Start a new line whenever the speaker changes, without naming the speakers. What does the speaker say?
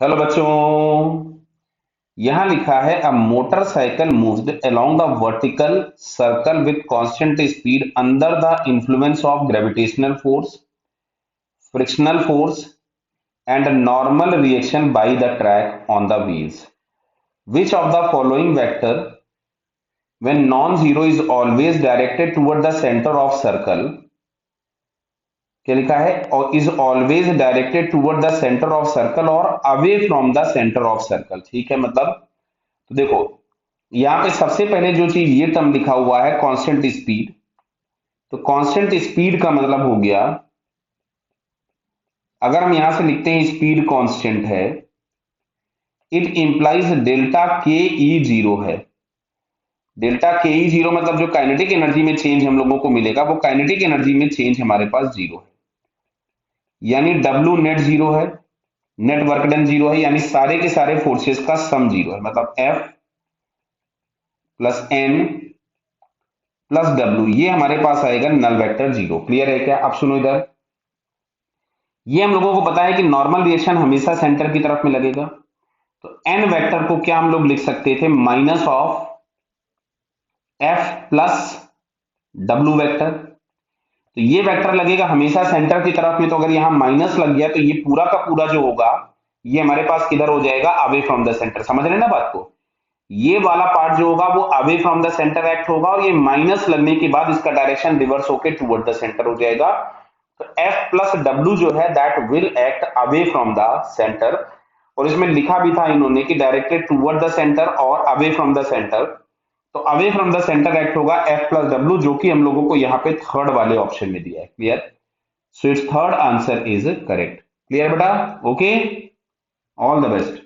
Hello बच्चों। यहां लिखा है a motorcycle moved along the vertical circle with constant speed under the influence of gravitational force, frictional force and normal reaction by the track on the wheels. Which of the following vector when non-zero is always directed toward the center of circle, क्या लिखा है, और is always directed toward the centre of circle और away from the centre of circle. ठीक है, मतलब तो देखो यहां पे सबसे पहले जो चीज ये टर्म लिखा हुआ है कांस्टेंट स्पीड, तो कांस्टेंट स्पीड का मतलब हो गया, अगर हम यहां से लिखते हैं स्पीड कांस्टेंट है, इट इंप्लाइज डेल्टा के ई जीरो है। डेल्टा के ई जीरो मतलब जो काइनेटिक एनर्जी में चेंज हम लोगों को मिलेगा वो काइनेटिक एनर्जी में चेंज हमारे पास जीरो है, यानी डब्ल्यू नेट जीरो है, नेट वर्क डन जीरो है, यानी सारे के सारे फोर्सेस का सम जीरो है। मतलब F plus N plus W ये हमारे पास आएगा नल वेक्टर जीरो। क्लियर है क्या? अब सुनो इधर, ये हम लोगों को पता है कि नॉर्मल रिएक्शन हमेशा सेंटर की तरफ में लगेगा, तो एन वेक्टर को क्या हम लोग लिख सकते थे, minus of F plus W vector. तो ये वेक्टर लगेगा हमेशा सेंटर की तरफ में, तो अगर यहां माइनस लग गया तो ये पूरा का पूरा जो होगा ये हमारे पास किधर हो जाएगा, अवे फ्रॉम द सेंटर। समझ रहे हैं ना बात को? ये वाला पार्ट जो होगा वो away from the centre act होगा, और ये माइनस लगने के बाद इसका डायरेक्शन रिवर्स होकर टुवर्ड द सेंटर हो जाएगा। तो एफ प्लस डब्ल्यू जो है that will act away from the centre, और इसमें लिखा भी था इन्होंने कि डायरेक्टेड टुवर्ड द सेंटर और अवे फ्रॉम द सेंटर। तो away from the centre act होगा एफ प्लस डब्ल्यू, जो कि हम लोगों को यहाँ पे थर्ड वाले ऑप्शन में दिया है। Clear? So it's third answer is correct. Clear बेटा? Okay, all the best.